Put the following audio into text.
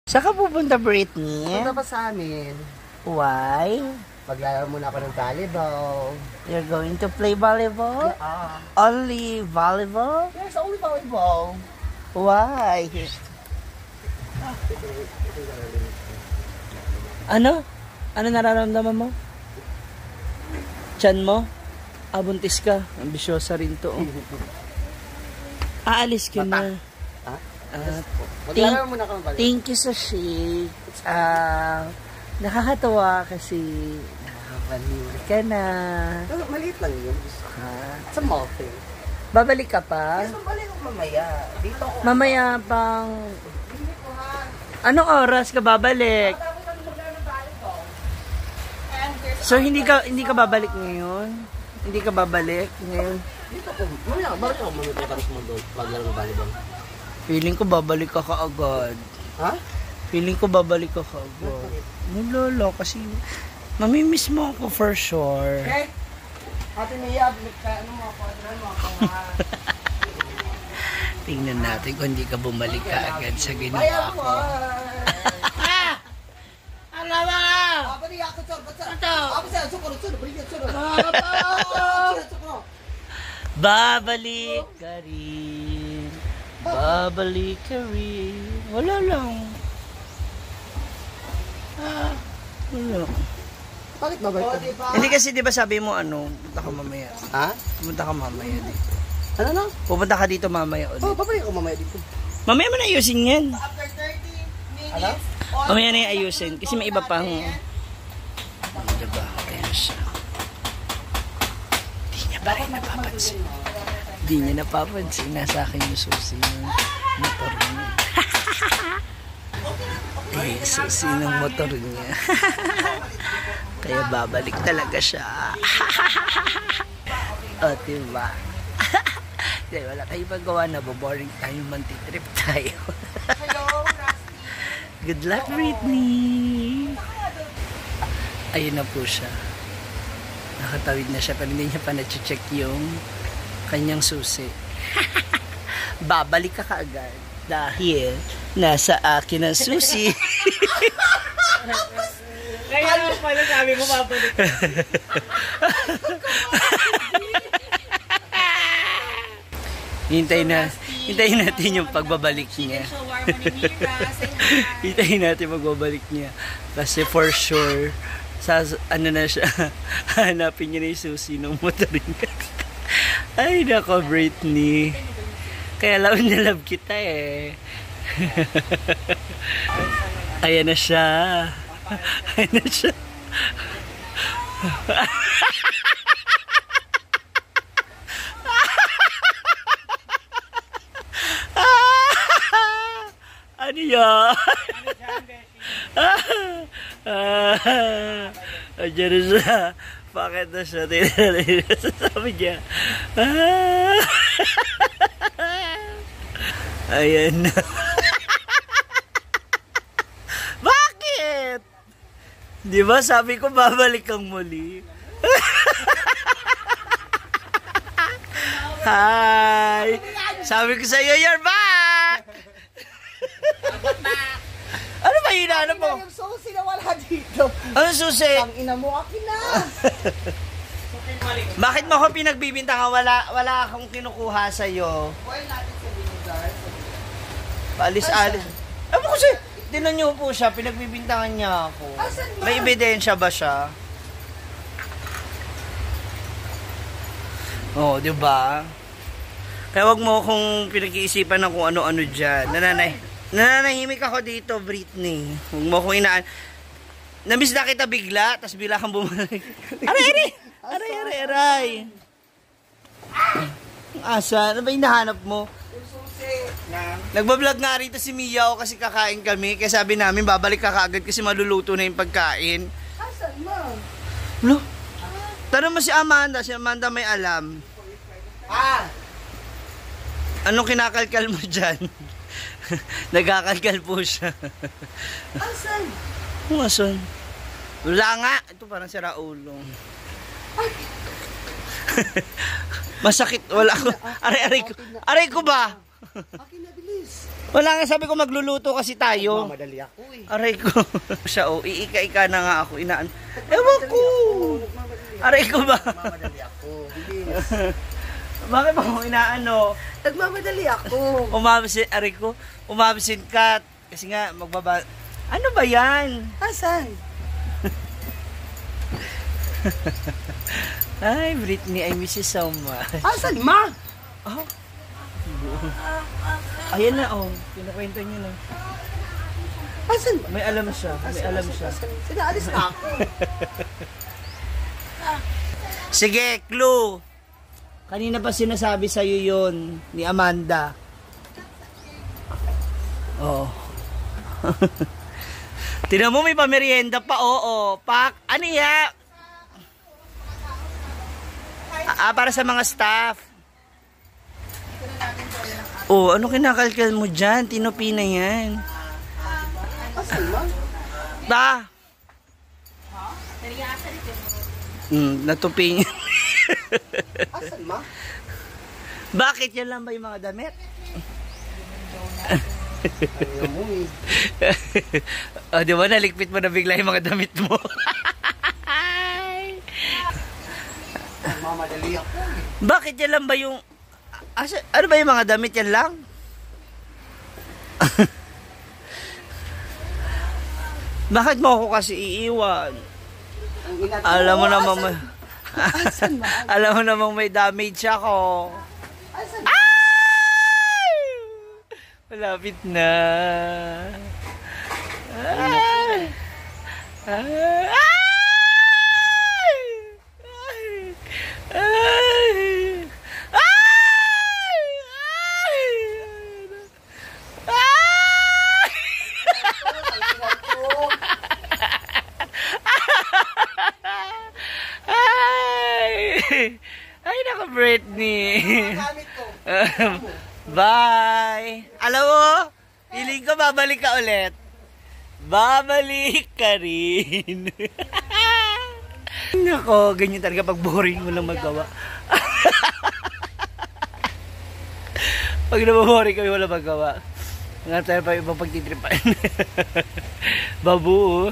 Saan ka pupunta, Britney? Punta pa sa amin. Why? Maglalaro muna ako ng volleyball. You're going to play volleyball? Yeah. Only volleyball? Yes, only volleyball. Why? Ano? Ano nararamdaman mo? Tiyan mo? Buntis ka. Ambisyosa rin to. Aalis ka na. Ha? Maglalaro muna ako ng volleyball. Thank you sa shake. Nakakatawa kasi nakakapaliw ka na. Maliit lang yun. It's a small thing. Babalik ka pa? Yes, babalik ako mamaya. Dito ako. Mamaya pang... Anong oras ka babalik? So hindi ka babalik ngayon? Hindi ka babalik ngayon? Dito ako. Mamaya, babalik ako mamaya tapos maglaro ng volleyball. Feeling ko babalik ka kaagad. Ha? Feeling ko babalik ka kaagad. Lolo, kasi mamimiss mo ako for sure. Okay? Ate Mia, ano mo ako? Tingnan natin kung hindi ka bumalik ka agad sa ginawa ko. Babalik ka rin. Babalik ka rin. Wala lang. Wala. Bakit babalik ka? Hindi kasi di ba sabi mo pupunta ka mamaya. Ha? Pupunta ka mamaya dito. Ano na? Pupunta ka dito mamaya ulit. Oh, babalik ako mamaya dito. Mamaya mo na ayusin yan. After 30 minutes, Ano? Mamaya na yung ayusin. Kasi may iba pang... Diba? Ayan siya. Di niya pa rin napapansin. Di niya napapansin. Nasa akin yung susi ng motor niya. Eh, susi ng motor niya. Kaya babalik talaga siya. O, diba? Dahil wala tayong magawa na, boring tayo, mantitrip tayo. hello, Rusty. Good luck, Britney! Ayun na po siya. Nakatawid na siya, pero hindi niya pa na-check yung kanyang susi. Babalik ka kaagad dahil nasa akin ang susi. Kaya naman pala sabi mo babalik. Hintayin natin yung pagbabalik niya. Hintayin natin pagbabalik niya. Kasi for sure, na siya, hanapin niya na yung susi ng motor niya. Ay, nako, Britney. Kaya love na love kita eh. Ayan na siya. Ayan na siya. Ano yan? Ayan na siya. Bakit na siya? Sabi niya. Ayan na. Bakit? Di ba sabi ko babalik kang muli? Hi! Sabi ko sa iyo, you're back! Ano ba hinahanap mo? Yung susi na wala dito. Ano susi? Ang ina mo, akin na. Bakit mo ako pinagbibintangan? Wala akong kinukuha sa'yo. Buhay natin sa vinegar. Paalis-alis. Ano po kasi? Tinan niyo po siya, pinagbibintangan niya ako. Asan ba? May ebidensya ba siya? Oo, di ba? Kaya wag mo akong pinag-iisipan ng kung ano-ano dyan. Nananahimik ako dito, Britney. Huwag mo akong inaan. Namiss na kita bigla, tas bigla kang bumalik. Aray! Asa? Ano ba hinahanap mo? Yung susi na. Nagbablog nga rito si Mia o kasi kakain kami. Kaya sabi namin, babalik ka kaagad kasi maluluto na yung pagkain. Asan mo? Lo? Tanong mo si Amanda. Si Amanda may alam. Anong kinakalkal mo dyan? Nagkakalkal po siya. Asan? Asan? Wala nga. Ito parang sira ulo. Masakit. Wala ko. Aray ko ba? Akin na, bilis. Wala nga, sabi ko magluluto kasi tayo. Mamadali ako eh. Aray ko. Siya oh, iika-ika na nga ako. Inaan. Ewan ko. Aray ko ba? Mamadali ako. Bilis. Bakit ba ako inaano? Nagmamadali ako. Umabsent, aray ko. Umabsent ka. Kasi nga, magbaba... Ano ba yan? Asan? Ay, Britney, I miss you so much. Asan, ma? Oh. Ayan na, oh. Pinakwento niyo na. Asan? May alam siya. May alam siya. Sinaalis na ako. Sige, clue. Kanina pa sinasabi sa'yo yun ni Amanda. Oo. Tingnan mo, may pamerienda pa. Oo. Pak. Ano ya? Para sa mga staff. Oh, ano kinakalkal mo dyan? Tinupi na yan. Asan, ma? Ta. Natupi niya. Asan, ma? Bakit yan lang ba yung mga damit? Ayaw mo eh. Oh, di ba naligpit mo na bigla yung mga damit mo? Nagmamadali ako eh. Bakit yan lang ba yung... ano ba yung mga damit yan lang? Bakit mo ako kasi iiwan? Ang ina- Alam mo Oo, namang may... Asan, ma? Alam mo namang may damage ako. Asan? Ay! Malapit na. Ay! Ay! Ay! Ay! Ay, naka Britney. Gamit ko. Bye. Alam mo, feeling ko babalik ka ulit. Babalik ka rin. Nako, ganyan talaga pag boring mo lang magawa. Pag nababoring kami wala magawa. Nga tayo pa ibang pagtitripan. Babu.